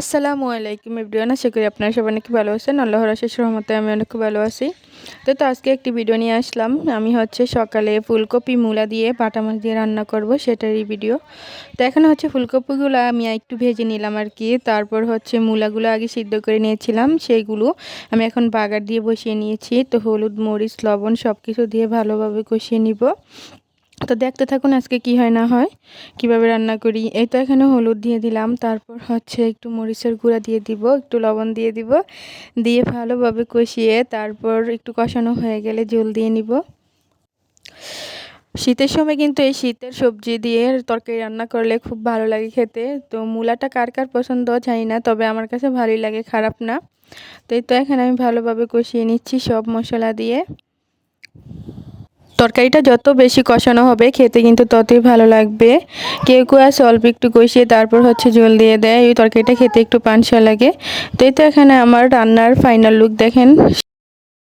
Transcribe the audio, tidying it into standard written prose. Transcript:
আসসালামু আলাইকুম এভরিওয়ান, আশা করি আপনারা সবাই অনেক ভালো আছেন। আল্লাহর অশেষ রহমতে আমি অনেক ভালো আছি। তো আজকে একটি ভিডিও নিয়ে আসলাম। আমি সকালে ফুলকপি মূলা দিয়ে বাটা মাছ দিয়ে রান্না করব, সেটারই ভিডিও। তো এখানে ফুলকপিগুলো আমি একটু ভেজে নিলাম আর কি। তারপর মূলাগুলো আগে সিদ্ধ করে নিয়েছিলাম, সেইগুলো আমি এখন বাগার দিয়ে বসিয়ে নিয়েছি। তো হলুদ মরিচ লবণ সব কিছু দিয়ে ভালোভাবে কষিয়ে নিব। তো দেখতে থাকুন আজকে কি হয় না হয়, কিভাবে রান্না করি। এই তো এখানে হলুদ দিয়ে দিলাম, তারপর একটু মরিচের গুঁড়া দিয়ে দিব, একটু লবণ দিয়ে দিব, দিয়ে ভালোভাবে কষিয়ে তারপর একটু কষানো হয়ে গেলে ঝোল দিয়ে নিব। শীতের সময় কিন্তু এই শীতের সবজি দিয়ে তরকারি রান্না করলে খুব ভালো লাগে খেতে। তো মূলাটা কার কার পছন্দ জানি না, তবে আমার কাছে ভালোই লাগে, খারাপ না। তো এই তো এখানে আমি ভালোভাবে কষিয়ে নিচ্ছি সব মশলা দিয়ে। তরকারিটা যত বেশি কষানো হবে খেতে কিন্তু ততই ভালো লাগবে। কেউ কেউ আছে অল্প একটু কষিয়ে তারপর ঝোল দিয়ে দেয়, এই তরকারিটা খেতে একটু পানসা লাগে। তো এই তো এখানে আমার রান্নার ফাইনাল লুক দেখেন।